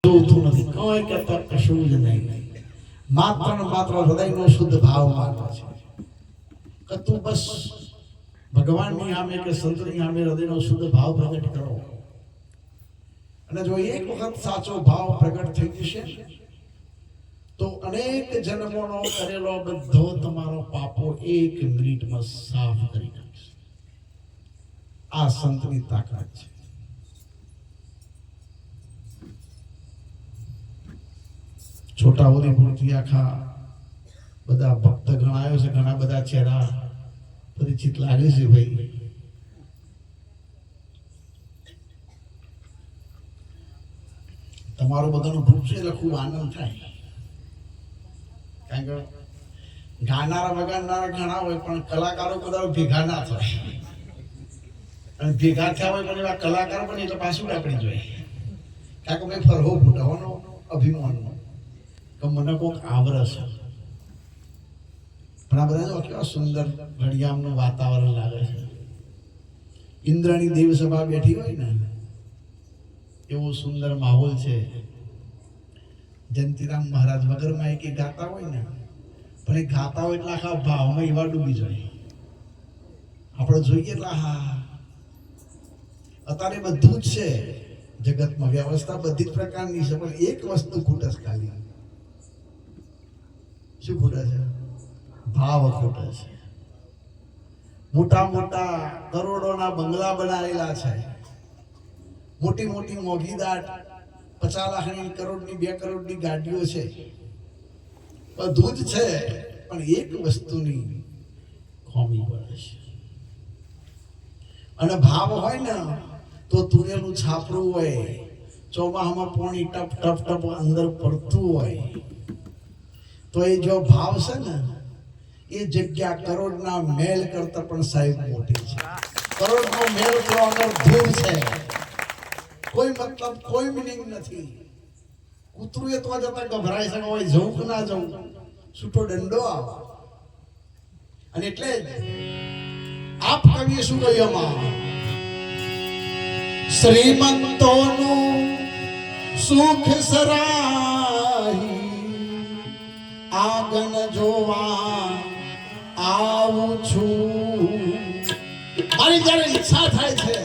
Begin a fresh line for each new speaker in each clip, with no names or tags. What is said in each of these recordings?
જોતું નથી, કોઈ કરતા કશું જ નહીં, માત્ર ને માત્ર હૃદયનો શુદ્ધ ભાવ માત્ર છે કે તું બસ ભગવાનની સામે કે સંતની સામે હૃદયનો શુદ્ધ ભાવ પ્રગટ કરો. અને જો એક વખત સાચો ભાવ પ્રગટ થઈ જશે તો અનેક જન્મોનો કરેલો બધો તમારો પાપો એક મિનિટમાં સાફ કરી નાખશે. આ સંતની તાકાત છે. છોટા ઉદેપુરથી આખા બધા ભક્ત ગણાયો છે, ઘણા બધા ચહેરા પરિચિત લાગે છે ભાઈ. તમારું બધાનું ગ્રુપ છે એટલે ખૂબ આનંદ થાય, કારણ કે ગાનારા વગાડનારા ઘણા હોય પણ કલાકારો બધા ભેગા ના થાય, અને ભેગા થયા હોય પણ એવા કલાકારો પણ એટલે પાછું આપણી જોઈએ, કારણ કે મેં ફરવો ફૂટાવાનો અભિમાનનો કે મને કોઈક આવરે છે. પણ આ બધા કેવા સુંદર ઘડિયાળનું વાતાવરણ લાગે છે. ઇન્દ્રની દેવસભા બેઠી હોય ને એવો સુંદર માહોલ છે. જયંતિરામ મહારાજ વગરમાં એક ગાતા હોય ને, પણ એ ગાતા હોય એટલે આખા ભાવમાં એવા ડૂબી જાય. આપણે જોઈએ એટલે હા અત્યારે બધું જ છે જગતમાં, વ્યવસ્થા બધી જ પ્રકારની છે, પણ એક વસ્તુ ખૂટે છે ખાલી. શું ખૂટે છે? ભાવ ખૂટે છે. મોટા મોટા કરોડોના બંગલા બનાવેલા છે, મોટી મોટી મોઘીદાટ 50 લાખની, કરોડની, 2 કરોડની ગાડીઓ છે, બધું જ છે, પણ એક વસ્તુની ખોમી પડે છે. અને ભાવ હોય ને તો તુરેલું છાપરું હોય, ચોમાહામાં પાણી ટપ ટપ ટપ અંદર પડતું હોય, તો એ જો ભાવ છે ને એ જગ્યા કરોડના મહેલ કરતા પણ સાહેબ મોટી છે. કરોડનો મહેલ તો આગળ દૂર છે, કોઈ મતલબ કોઈ મિનિંગ નથી. કૂતરું એ તો જતા ગભરાઈ શકે હોય, જવું કે ના જવું, છૂટો દંડો આવે. અને એટલે આપ કવિએ શું કહ્યું એમાં? શ્રીમંતોનું સુખ સરાહી આગન જોવા આવું છું. મારી જયારે ઈચ્છા થાય છે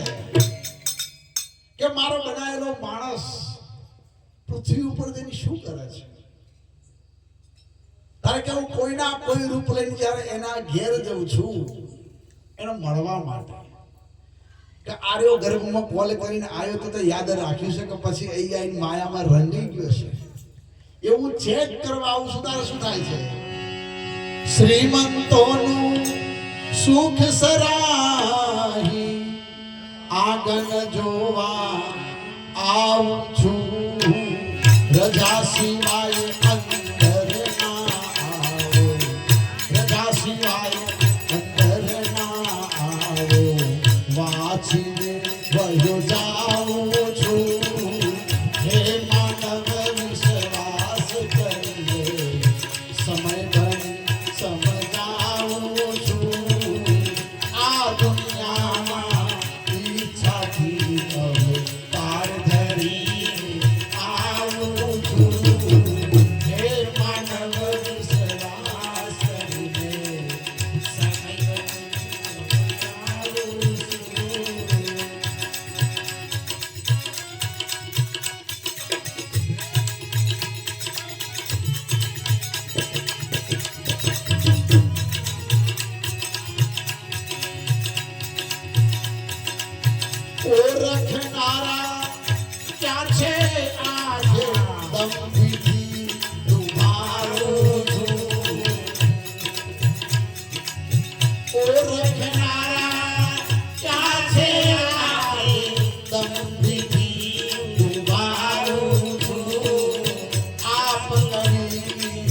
કે મારો બનાવેલો માણસ પૃથ્વી ઉપર જઈને શું કરે છે, તારે કે હું કોઈના કોઈ રૂપ લઈને જયારે એના ઘેર જઉં છું એને મળવા માટે, કે આર્યો ગર્ભમાં કોલ કરીને આવ્યો તો યાદ રાખ્યું છે કે પછી અહીં આવીને માયામાં રંગી ગયો છે, એવું ચેક કરવા આવું છું. તારે શું થાય છે? શ્રીમંતોનું સુખ સરાહી આગન જોવા આવું છું. રજા સિવાય અંદર ના આવો, રજા સિવાય અંદર ના આવો, વાંચીને વયો જાઉં છું. હે માનવ વિશ્વાસ કરીએ, સમય બની સમજાવું છું. આ દુનિયામાં ઈચ્છાથી અવતાર ધરી આવું છું. હે માનવ વિશ્વાસ કરીને સમય બની સમજાવું છું. ઓળખનારા ક્યાં છે આજે દમથી ડૂબારું છું. ઓળખનારા ક્યાં છે આજે દમથી ડૂબારું છું. આપ નવી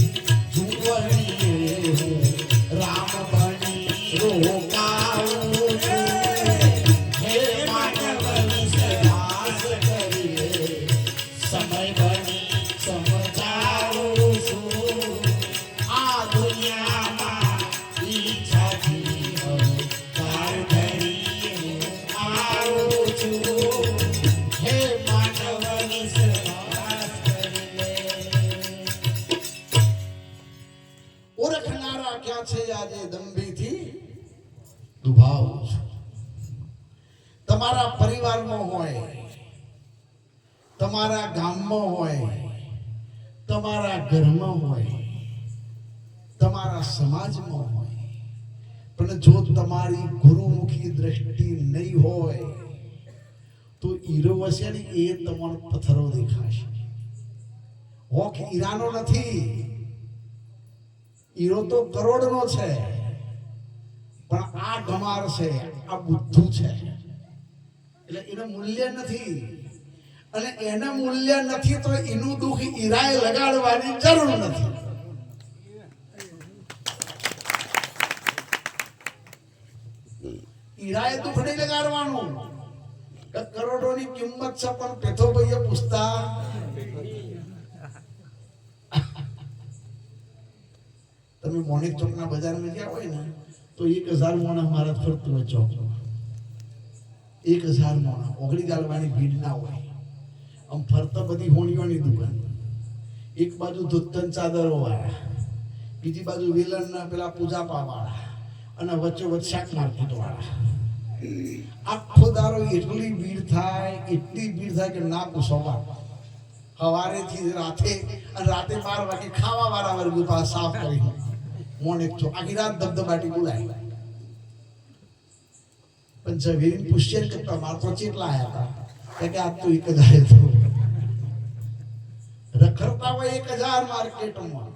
જુવણીએ હું રામ બની રોકાવું છું. હે માનવ વિશ્વાસ કરીએ, સમય બની સમજાવું છું. આ દુનિયામાં ઈચ્છાથી અવતાર ધરી આવું છું. હે માનવ વિશ્વાસ આજે દંભીથી દુભાવું છું. તમારા પરિવારમાં હોય, તમારા ગામમાં હોય, તમારા ઘરમાં હોય, તમારા સમાજમાં હોય, પણ જો તમારી ગુરુમુખી દ્રષ્ટિ નહીં હોય તો હીરો હશે ને એ તમને પથ્થરો દેખાશે. હોક હીરાનો નથી, હીરો તો કરોડનો છે, પણ આ ગમાર છે, આ બુદ્ધુ છે, એટલે એનું મૂલ્ય નથી. અને એના મૂલ્ય નથી તો એનું દુઃખ હીરાએ લગાડવાની જરૂર નથી. હીરાએ દુઃખ નહીં લગાડવાનું. કરોડોની કિંમત છે, પણ પેથો ભાઈએ પૂછતા તમે મોણેક ચોકના બજારમાં ગયા હોય ને તો 1000 મોણા મારા ફરતું હોય ચોકમાં. 1000 મોણા ઓગળી ગાલવાની ભીડ ના હોય. આમ ફરતા બધી હોણીઓની દુકાન, એક બાજુ ધોતન ચાદરો વાળા, બીજી બાજુ વેલણના પેલા પૂજાપા વાળા, અને વચ્ચોવચ્ચ શાક માર્કેટ વાળા. આખો દારો એટલી ભીડ થાય કે ના પૂછો વાત. સવારેથી રાતે, અને રાતે 12 વાગે ખાવા વાળા વર્ગ પાસે સાફ કરી મોણેક ચોક આખી રાત ધબધબાટી બોલાય. પણ ઝવેરીને પૂછ્યા કે તમારે તો ચેટલા આવ્યા હતા કે આ તો 1000 થયું. રખડતા હોય 1000 માર્કેટમાં,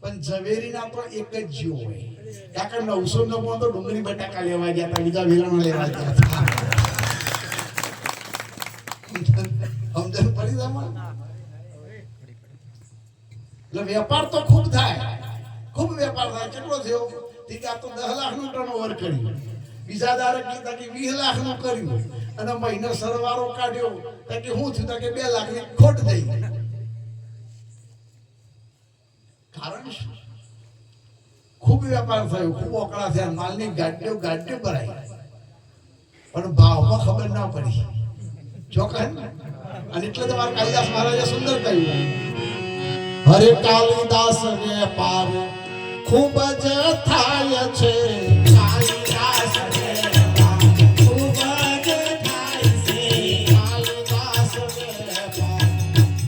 પણ ઝવેરીના તો એક જ જીવ હોય. કાકા 909 તો ડુંગળી બટાકા લેવા ગયા હતા, બીજા વેલણો લેવા ગયા હતા. સમજણ પડી તમારે? એટલે વેપાર તો ખૂબ થાય, ખૂબ વેપાર થાય. કેટલો થયો? આ તો 10 લાખનું ટર્નઓવર કર્યું. બીજા દારે કીધા કે 20 લાખનું કર્યું, અને મહિનો સરવાળો કાઢ્યો કે શું થયું કે 2 લાખની ખોટ થઈ. કારણ શું? ખૂબ વેપાર થયો, ખૂબ ઓકળા થયા, માલની ગાડીઓ ભરાઈ, પણ ભાવમાં ખબર ના પડી. ચોકન. અને એટલે તમારા કાલિદાસ મહારાજે સુંદર કહ્યું, હરે કાલિદાસ વેપાર ખૂબ જ થાય છે. કાલિદાસ વેપાર ખૂબ જ થાય છે. કાલિદાસ વેપાર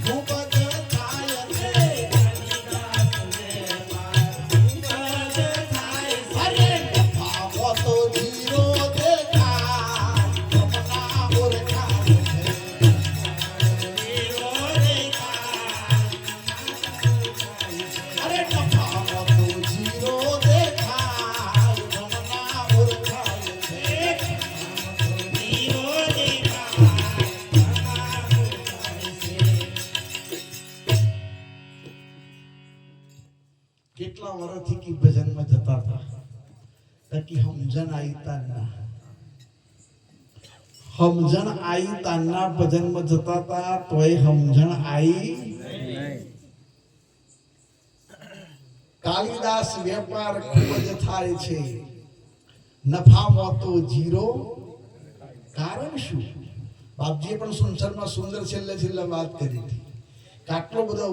ખૂબ જ થાય છે. કાલિદાસ વેપાર ખૂબ જ થાય છે. અરે ભાવો તો જીરો દેખાય, સપના ઓળખાય છે. જીરો દેખાય, અરે ભાવો તો જીરો દેખાય, સપના ઓળખાય છે. જીરો દેખાય, સપના ઓળખાય છે. કેટલા વર્ષથી કી ભજનમાં જતા હતા તાકી સમજણ આવી તાના, સમજણ આવી તાના ભજનમાં જતા હતા તોય સમજણ આવી. કાલિદાસ વેપાર ખૂબ જ થાય છે, નફામાં તો જીરો. કારણ શું? બાપજીએ પણ સુનસરમાં સુંદર છેલ્લે વાત કરી હતી કે આટલો બધો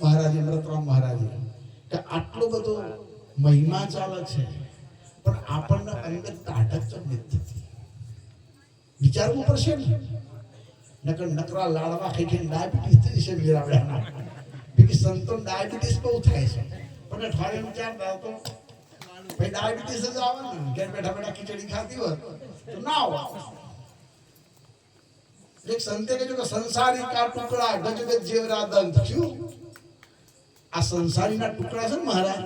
મહારાજે, નરતરામ મહારાજે, કે આટલો બધો મહિમા ચાલે છે, પણ આપણને અંદર તાકાત જ નથી. વિચારવું પડશે ને. નકરા લાડવા ખાઈ ડાયાબિટીસ થઈ છે. મેળાવડાના બીજી સંતો ડાયાબિટીસ બહુ થાય છે, પણ અઠવાડિયે વિચારતા તો ભાઈ ડાયાબિટીસ જ આવે ને. ઘેર બેઠા બેઠા ખીચડી ખાતી હોય તો ના આવે. એક સંતે કહ્યું કે સંસારી કા ટુકડા ગજ ગજ જેવરા દંત. ક્યું? આ સંસારીના ટુકડા છે ને મહારાજ,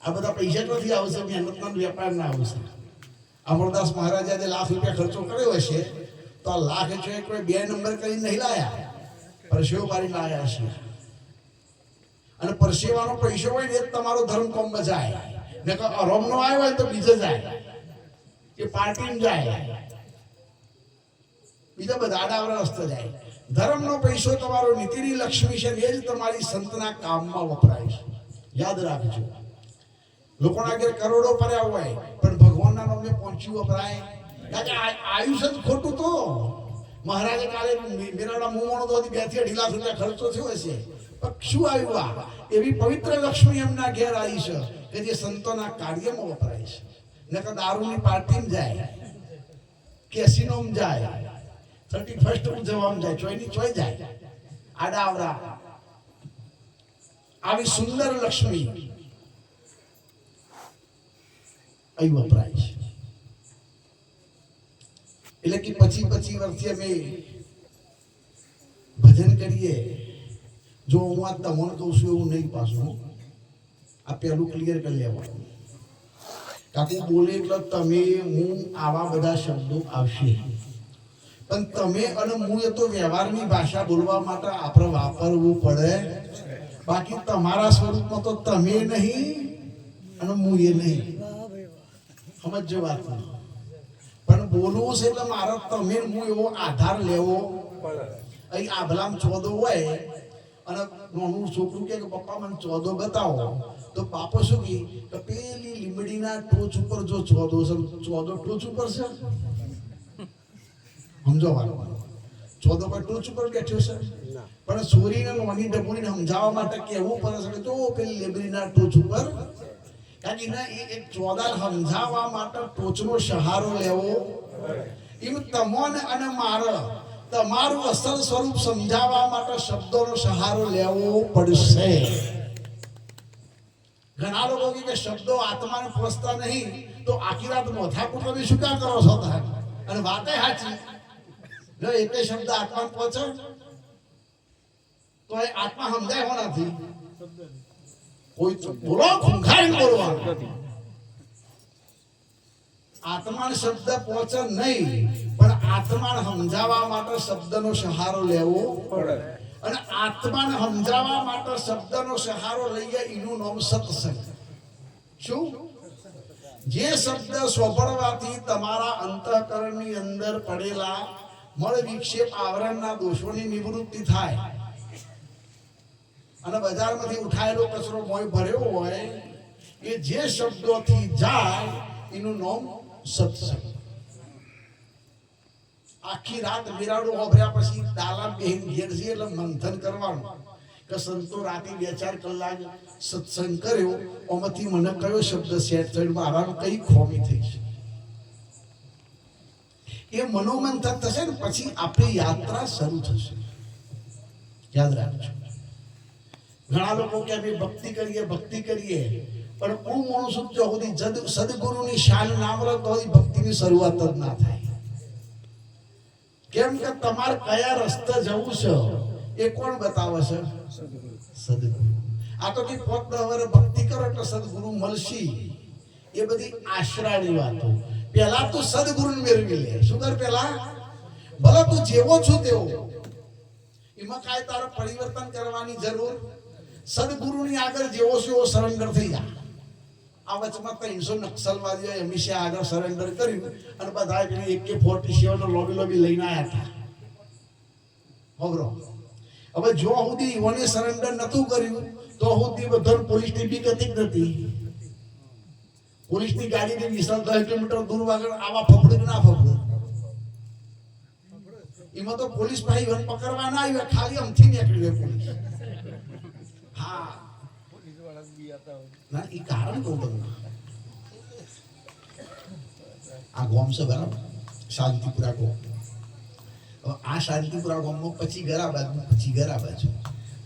આ બધા પૈસા નથી આવશે, મહેનતના વેપાર ના આવશે. અમરદાસ મહારાજે આજે ₹1,00,000 ખર્ચો કર્યો હશે તો આ લાખ છે કોઈ 2 નંબર કરીને નહીં લાયા, પરસેવો પાડી લાયા છે. અને પરસેવાનો પૈસો હોય ને એ જ તમારો ધર્મ કોમમાં જાય. ને રોમનો આવ્યો હોય તો બીજે જાય, કે પાર્ટીમાં જાય, બીજા બધા આડાવડા રસ્તે જાય. ધર્મનો પૈસો તમારો નીતિની લક્ષ્મી છે, એ જ તમારી સંતના કામમાં વપરાય છે. યાદ રાખજો. લોકોના ઘેર કરોડો પડ્યા હોય પણ ભગવાનના નામે પહોંચ્યું વપરાય. આયુષ્ય જ ખોટું તો મહારાજે કાલે મેરાના મોમણો તો 2 થી 2.5 લાખ રૂપિયા ખર્ચો થયો હશે, પણ શું આવ્યું? આ એવી પવિત્ર લક્ષ્મી એમના ઘેર આવી છે કે જે સંતોના કાર્યમાં વપરાય છે. નકર દારૂની પાર્ટીમાં જાય, કેસિનોમાં જાય, 31st ઉજવવામાં જાય, ચોયની ચોય જાય, આડા આવડા. આવી સુંદર લક્ષ્મી અહીં વપરાય છે. એટલે કે 25 વર્ષથી અમે ભજન કરીએ. જો હું આ તમને કહું છું એવું નહીં, પાછું આ પેલું ક્લિયર કરી લેવાનું. કાકુ બોલે એટલે તમે હું આવા બધા શબ્દો આવશે, પણ તમે અને હું એ તો વ્યવહારની ભાષા બોલવા માટે આપણે વાપરવું પડે. બાકી તમારા સ્વરૂપમાં તો તમે નહીં અને હું એ નહીં. સમજો વાત. પણ બોલવું છે એટલે મારો તમે હું એવો આધાર લેવો. અહીં આભલામ ચોદો હોય અને નાનું છોકરું કે પપ્પા મને ચોદો બતાવો, તો પાપો શું કે પેલી લીમડીના ટોચ ઉપર જો ચોદો છે, ચોદો ટોચ ઉપર છે. સમજો વાત. ચોદો પર ટોચ ઉપર બેઠ્યો છે, પણ સોરીને નોની ડબોરીને સમજાવવા માટે કેવું પડે છે તો પેલી લીમડીના ટોચ ઉપર. કારણ કે એક ચોદાલ સમજાવવા માટે ટોચનો સહારો લેવો. એમ તમોને અને મારે તમારું અસલ સ્વરૂપ સમજાવવા માટે શબ્દોનો સહારો લેવો પડશે. ઘણા લોકો કે શબ્દો આત્માને પહોંચતા નહીં, તો આખી રાત મોથાકૂટ તમે શું કામ કરો છો? અને વાતે સાચી. જો એક શબ્દ આત્માને પહોંચે તો એ આત્મા સમજાય હોવાથી કોઈ બોલો ખૂંખારી બોલવાનું. આત્માને શબ્દ પહોંચે નહીં, પણ આત્માને સમજાવવા માટે શબ્દનો સહારો લેવો પડે. અને આત્માને સમજાવવા માટે શબ્દનો સહારો લઈએ એનું નામ સત્સંગ. શું? જે શબ્દ સાંભળવાથી તમારા અંતઃકરણની અંદર પડેલા મળ વિક્ષેપ આવરણના દોષોની નિવૃત્તિ થાય અને બજારમાંથી ઉઠાયેલો કચરો મોય ભર્યો હોય એ જે શબ્દોથી જાય એનું નામ સત્સંગ. આખી રાત બિરાડું હોભર્યા પછી દાલા બેહીન ઘેર જઈએ એટલે મંથન કરવાનું કે સંતો રાતે 2-4 કલાક સત્સંગ કર્યો, ઓમાંથી મને કયો શબ્દ સેટ થયો, મારામાં કઈ ખોમી થઈ છે. એ મનોમંથન થશે ને પછી આપણી યાત્રા શરૂ થશે. યાદ રાખજો. ઘણા લોકો કે અમે ભક્તિ કરીએ, પણ હું માણસ જો સુધી સદગુરુની શાન નામ લો તો ભક્તિની શરૂઆત જ ના થાય. કેમ કે તમારે કયા રસ્તે જવું છે એ કોણ બતાવે છે? સદગુરુ. આ તો કે 5-10 વર્ષ ભક્તિ કરો એટલે સદગુરુ મળશે, એ બધી આશરાની વાતો. પેલા તો સદગુરુને મેળવી લે. શું કર? પેલા ભલે તું જેવો છું તેવો, એમાં કાંઈ તારે પરિવર્તન કરવાની જરૂર. સદગુરુની આગળ જેવો છે એવો સરેન્ડર થઈ જા. આ વચમાં 300 નક્સલવાદીઓ હંમેશા આગળ સરેન્ડર કર્યું અને બધા AK-47 લોબી લઈને આવ્યા હતા. હવે જો સુધી ઈવોને સરેન્ડર નતું કર્યું તો સુધી બધા પોલીસની બીક હતી જ નથી. પોલીસની ગાડીની વિશાળ 10 કિલોમીટર દૂર આગળ આવા ફફડું ના ફફડું. એમાં તો પોલીસ ભાઈ ઈવન પકડવા ના આવ્યા, ખાલી અમથી નીકળી પોલીસ. હા ના, એ કારણ કહું તમને. આ ગોમ છે બરાબર, શાંતિપુરા ગોમ. આ શાંતિપુરા ગોમમાં પછી ઘરા બાજુ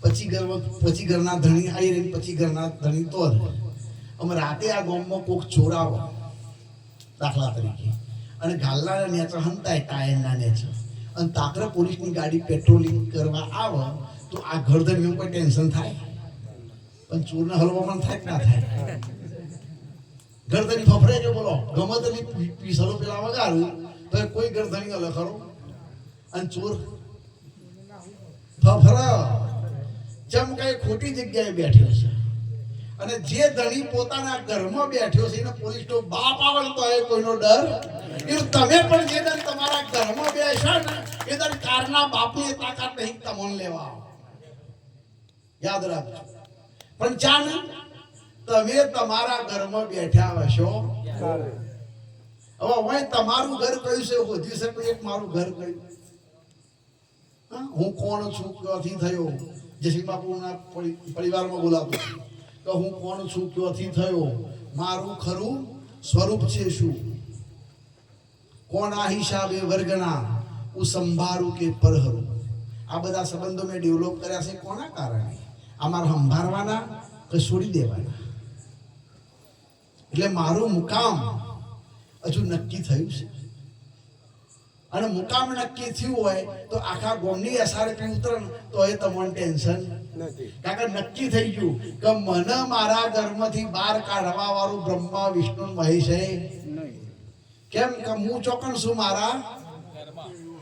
પછી ઘરના ધણી આવી રહી, પછી ઘરના ધણી તો અમે રાતે આ ગોમમાં કોક ચોરાવો દાખલા તરીકે, અને ગાલ્લાના નેચર હંતાય ટાયરના નેચર, અને તાકરે પોલીસની ગાડી પેટ્રોલિંગ કરવા આવે તો આ ઘરધણીઓ કોઈ ટેન્શન થાય? પણ ચોરને હલવામાં થાય કે ના થાય? ગરદની ફફડે કે બોલો ગમે તેની પીસલો પેલા વગાડું તો કોઈ ગરદની હલે ખરો? અને ચોર ફફડા જેમ કઈ ખોટી જગ્યાએ બેઠ્યો છે. અને જે ધણી પોતાના ઘરમાં બેઠ્યો છે એને પોલીસ તો બાપ આવે તો એ કોઈનો ડર. એ તમે પણ જે દન તમારા ઘરમાં બેસા ને એ દન કારના બાપની તાકાત નહીં તમને લેવા. યાદ રાખજો. પણ ચાન તમે તમારા ઘરમાં બેઠા હશો. હવે તમારું ઘર કયું છે? હોધી છે એક મારું ઘર કયું? હું કોણ છું, ક્યાંથી થયો? જયસિંહ બાપુના પરિવારમાં બોલાતો કે હું કોણ છું, ક્યાંથી થયો, મારું ખરું સ્વરૂપ છે શું, કોના હિસાબે વર્ગના હું સંભાળું કે પરહરું. આ બધા સંબંધો મેં ડેવલપ કર્યા છે કોના કારણે? અમારે સંભાળવાના કે છોડી દેવાના? એટલે મારું મુકામ હજુ નક્કી થયું છે. અને મુકામ નક્કી થયું હોય તો આખા ગોમની એસઆરપી ઉતરે તો એ તમને ટેન્શન નથી. કારણ કે નક્કી થઈ ગયું કે મને મારા ઘરમાંથી બહાર કાઢવા વાળું બ્રહ્મા વિષ્ણુ મહેશ છે. કેમ કે હું ચોકન છું મારા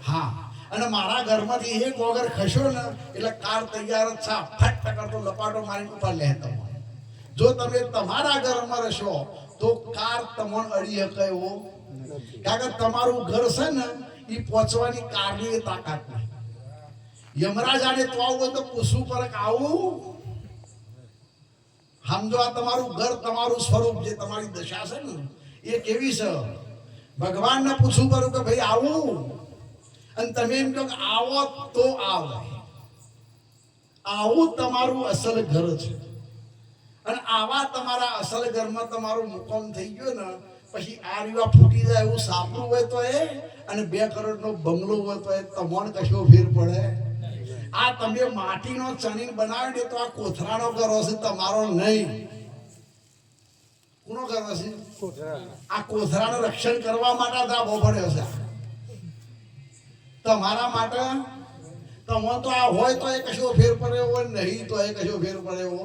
હા. અને મારા ઘરમાંથી એક વગર ખસ્યો ને એટલે કાર તૈયાર જ છે, ફટ કરતો લપાટો મારીને ઉપર લે. તમારે જો તમે તમારા ઘરમાં રહેશો તો કાર તમને અડી શકે એવો. કારણ કે તમારું ઘર છે ને એ પહોંચવાની કારની તાકાત નહીં. યમરાજાને તો આવું હોય તો પૂછવું પડે કે આવું સમજો. આ તમારું ઘર, તમારું સ્વરૂપ, જે તમારી દશા છે ને એ કેવી છે, ભગવાનને પૂછવું પડ્યું કે ભાઈ આવું. અને તમે એમ કહો કે આવો તો આવે. આવું તમારું અસલ ઘર છે. અને આવા તમારા અસલ ઘરમાં તમારું મુકામ થઈ ગયો ને પછી આ રીવા ફૂટી જાય એવું સાપરું હોય તો એ, અને 2 કરોડનો બંગલો હોય તો એ તમને કશો ફેર પડે? આ તમે માટીનો ચણીને બનાવી દે તો આ કોથરાનો ઘર હશે, તમારો નહીં. કોનો ઘર હશે? આ કોથરાનું રક્ષણ કરવા માટે ધાબો પડ્યો છે. તમારા માટે તમે તો આ હોય તો એ કશો ફેર પડે એવો, નહીં તો એ કશો ફેર પડે એવો.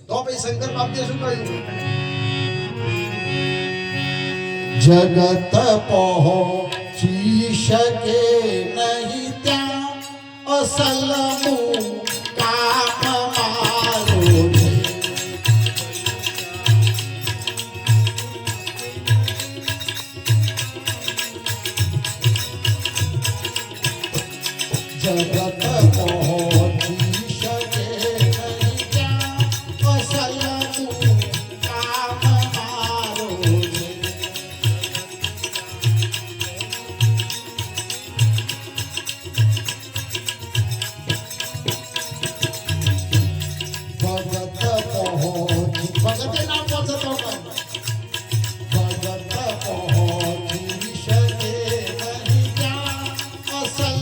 તો પછી શંકર બાપજીએ શું કહ્યું? જગત પહોંચી શકે નહીં ત્યાં અસલ મુકામ મારું છે. જગત પહોંચી શકે નહીં ત્યાં અસલ મુકામ મારું છે. ભગતે ના પહોંચતો ભગત પહોંચી શકે નહીં ત્યાં અસલ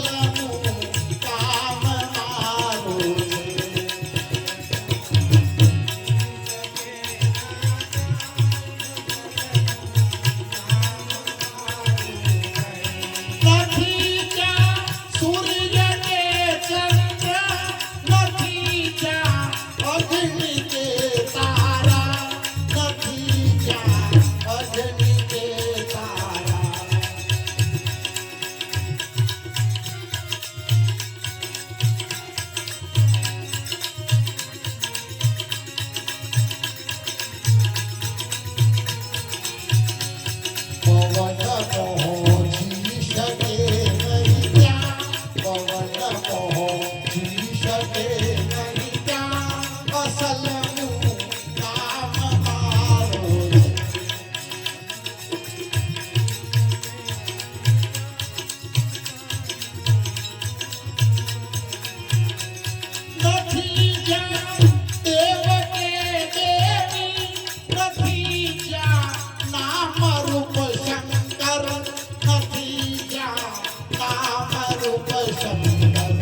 કામ મારું છે. નથી ત્યાં સૂર્ય કે ચંદ્ર, નથી ત્યાં અગ્નિ કે તારા, નથી ત્યાં અગ્નિ કે તારા. પવન પહોંચી શકે નહીં ત્યાં, પવન પહોંચી શકે નહીં ત્યાં અસલ કામ મારું છે. નથી જ્યાં દેવ કે દેવી, નથી જ્યાં નામ રૂપ શંકર, નથી જ્યાં નામ રૂપ શંકર.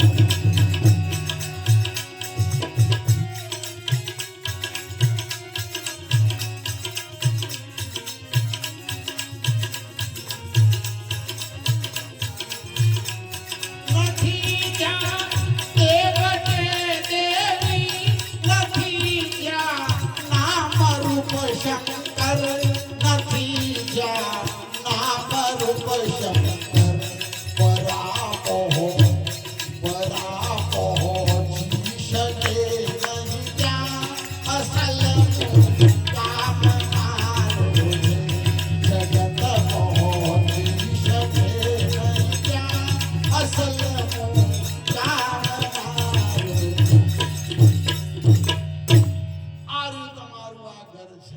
નથી જ્યાં દેવ કે દેવી, નથી જ્યાં નામ રૂપ શંકર, નથી જ્યાં નામ રૂપ શંકર. પરા પહોંચી શકે નહીં ત્યાં અસલ કામ મારું છે. જગત પહોંચી શકે નહીં ત્યાં અસલ કામ મારું છે. આ રહ્યું તમારું આ ઘર છે.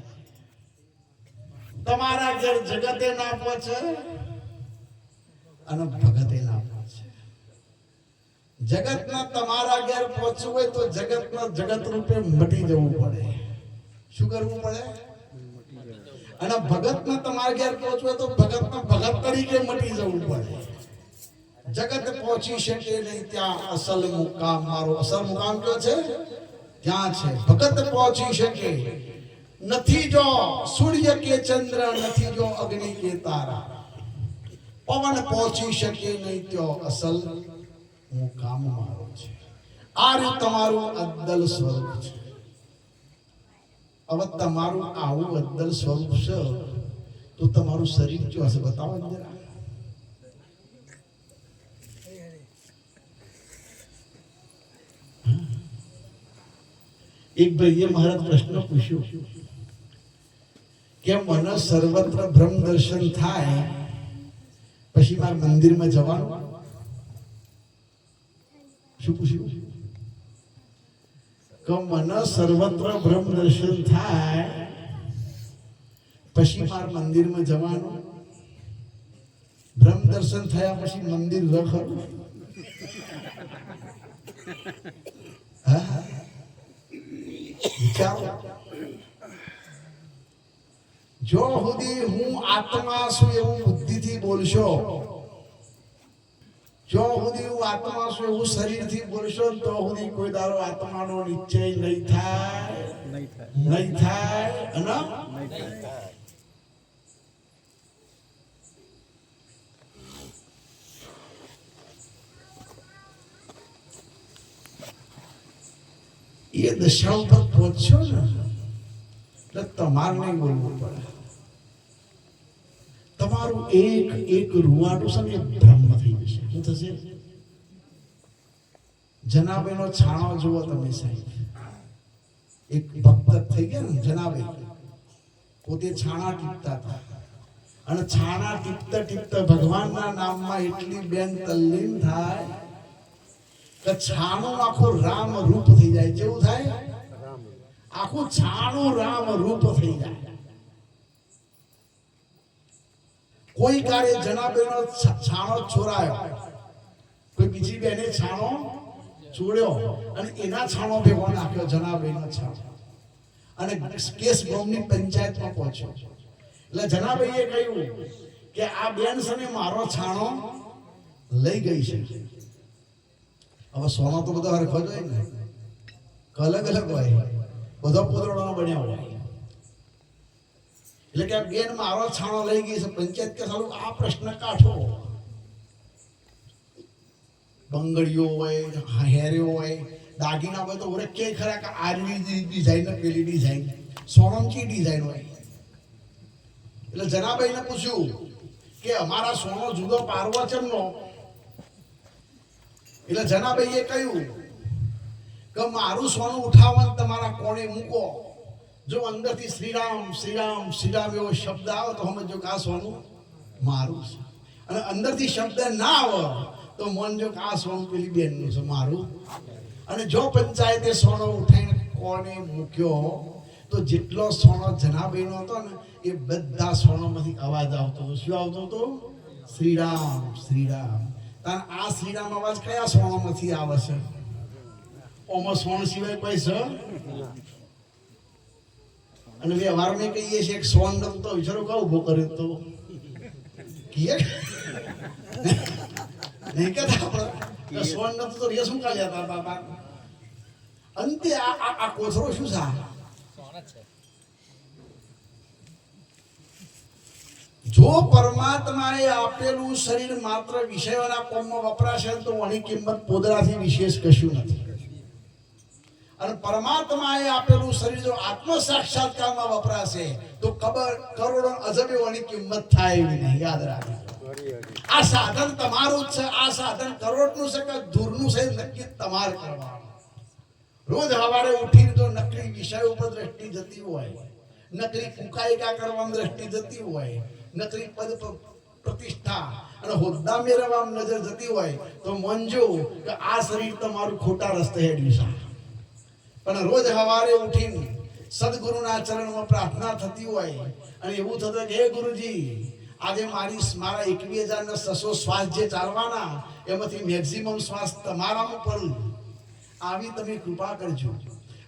તમારા ઘર જગતે ના પહોંચે અને ભગતે ના પહોંચે. જગતના તમારા ઘેર પહોંચવું હોય તો જગતના જગત રૂપે મટી જવું પડે. શું કરવું પડે? અને ભગતના તમારા ઘેર પહોંચવું હોય તો ભગતના ભગત તરીકે મટી જવું પડે. જગત પહોંચી શકે નહીં ત્યાં અસલ મુકામ મારો. અસલ મુકામ કયો છે? ત્યાં છે. ભગત પહોંચી શકે નથી જો સૂર્ય કે ચંદ્ર, નથી જો અગ્નિ કે તારા, પવન પહોંચી શકે નહીં ત્યાં અસલ મુકામ મારો છે. આ રહ્યું તમારું અદ્દલ સ્વરૂપ છે. હવે તમારું આવું અદ્દલ સ્વરૂપ છે તો તમારું શરીર જો હશે બતાવો જરા. એક ભાઈએ મહારાજ પ્રશ્ન પૂછ્યો કે મને સર્વત્ર બ્રહ્મ દર્શન થાય પછી મારે મંદિરમાં જવાનું? શું પૂછ્યું? કે મને સર્વત્ર બ્રહ્મ દર્શન થાય પછી મારે મંદિરમાં જવાનું? બ્રહ્મ દર્શન થયા પછી મંદિર રખડું? હા, વિચારો. જો સુધી હું આત્મા છું એવું બુદ્ધિથી બોલશો, જો સુધી હું આત્મા છું એવું શરીરથી બોલશો તો સુધી કોઈ દારો આત્માનો નિશ્ચય નહીં થાય. નહીં થાય. અને એ દશા ઉપર પહોંચશો ને એટલે તમારે નહીં બોલવું પડે. તમારું એક એક રૂવાટું છે ને બ્રહ્મ થઈ જશે. શું થશે? જનાબેનો છાણો જુઓ તમે સાહેબ. એક ભક્ત થઈ ગયા ને જનાબે, પોતે છાણા ટીપતા હતા અને છાણા ટીપતા ટીપતા ભગવાનના નામમાં એટલી બેન તલ્લીન થાય કે છાણું આખું રામ રૂપ થઈ જાય. જેવું થાય? આખું છાણું રામ રૂપ થઈ જાય. કોઈ કાળે જનાબેનો છાણો ચોરાયો, કોઈ બીજી બેને છાણો ચોર્યો અને એના છાણો ભેગો નાખ્યો, જનાબેનો છાણો, અને કેસ ગામની પંચાયતમાં પહોંચ્યો. એટલે જનાબેએ કહ્યું કે આ બેન છે મારો છાણો લઈ ગઈ છે. હવે સોનો તો બધો હરખો જ હોય ને, અલગ અલગ હોય, બધો પોતળાનો બન્યા હોય. એટલે કે બેન મારો છાણો લઈ ગઈ છે. પંચાયત કે સારું આ પ્રશ્ન કાઢો. બંગડીઓ હોય, હેર્યો હોય, દાગીના હોય તો ઓરે કે ખરા કે આરવી ડિઝાઇન ને પેલી ડિઝાઇન, સોનમચી ડિઝાઇન હોય. એટલે જનાબાઈને પૂછ્યું કે અમારા સોનો જુદો પારવો ચમનો? એટલે જનાબાઈએ કહ્યું કે મારું સોનું ઉઠાવવાનું તમારા કોણે મૂકો. જો અંદરથી શ્રીરામ શ્રીરામ શ્રીરામ એવો શબ્દ આવે તો સમજો કે આ સોનું મારું છે, અને અંદરથી શબ્દ ના આવે તો માનજો કે આ સોનું પેલી બેનનું છે, મારું. અને જો પંચાયતે સોનો ઉઠાઈને કોને મૂક્યો તો જેટલો સોનો જનાબાઈનો હતો ને એ બધા સોનામાંથી અવાજ આવતો હતો. શું આવતો હતો? શ્રીરામ શ્રીરામ. આ શ્રીરામ અવાજ કયા સોનામાંથી આવે છે? ઓમાં સોન સિવાય કોઈ છે? અને વ્યવહાર મેં કહીએ છીએ એક સોન નતો વિચારો કહું ઉભો કર્યો તો કીએ નહીં કહેતા આપણે સોન નતો તો રે શું કાઢ્યા હતા બાબા. અંતે આ કોથળો શું છે? જો પરમાત્માએ આપેલું શરીર માત્ર વિષયોના કોમમાં વપરાશે તો આની કિંમત પોદરાથી વિશેષ કશું નથી. અને પરમાત્માએ આપેલું શરીર જો આત્મ સાક્ષાત્કારમાં વપરાશે તો કરોડો અજબેઓની કિંમત થાય એવી નહીં. યાદ રાખજો. આ સાધન તમારું જ છે. આ સાધન કરોડનું છે કે દૂરનું છે નક્કી તમારે કરવાનું. રોજ સવારે ઉઠીને જો નકલી વિષય ઉપર દ્રષ્ટિ જતી હોય, નકલી કુકાયકા કરવાની દ્રષ્ટિ જતી હોય, નકલી પદ પ્રતિષ્ઠા અને હોદ્દા મેળવવામાં નજર જતી હોય તો માનજો કે આ શરીર તમારું ખોટા રસ્તે હેડ્યું છે. પણ રોજ સવારે ઉઠીને સદગુરુના ચરણમાં પ્રાર્થના થતી હોય અને એવું થતું કે હે ગુરુજી આજે મારા 21,600 શ્વાસ જે ચાલવાના એમાંથી મેક્સિમમ શ્વાસ તમારામાં પડું આવી તમે કૃપા કરજો.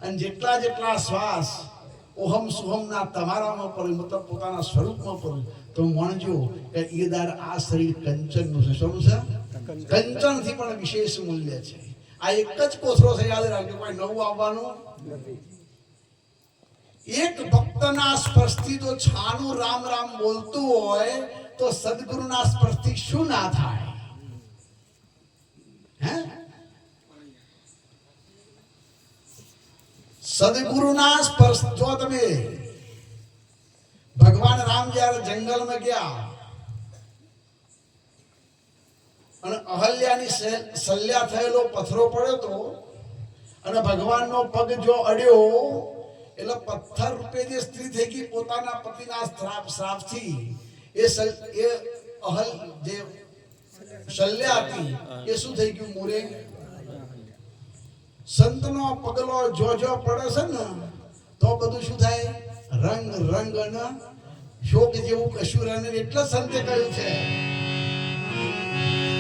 અને જેટલા શ્વાસ ઓહમ સુહમના તમારામાં પડે મતલબ પોતાના સ્વરૂપમાં પડે તો માનજો કે ઈદાર આ શરીર કંચનનું છે. શું છે? કંચનથી પણ વિશેષ મૂલ્ય છે. આ એક જ કોથળો છે, યાદ રાખજો, કોઈ નવું આવવાનું નથી. એક ભક્તના સ્પર્શથી જો છાનું રામ રામ બોલતું હોય તો સદગુરુના સ્પર્શથી શું ના થાય? હે? સદગુરુના સ્પર્શ જો તમે ભગવાન રામ જ્યારે જંગલમાં ગયા અને અહલ્યાની સલ્યા થયેલો પથ્થરો પડ્યો તો અને ભગવાનનો પગ જો અડ્યો એટલે પથ્થર રૂપે જે સ્ત્રી થઈ ગઈ પોતાના પતિના શ્રાપથી એ અહલ જે શલ્યા હતી એ શું થઈ ગયું? મોરે. સંતનો પગલો જો પડે છે ને તો બધું શું થાય? રંગ અને શોક જેવું કશું રહે. એટલે સંતે કહ્યું છે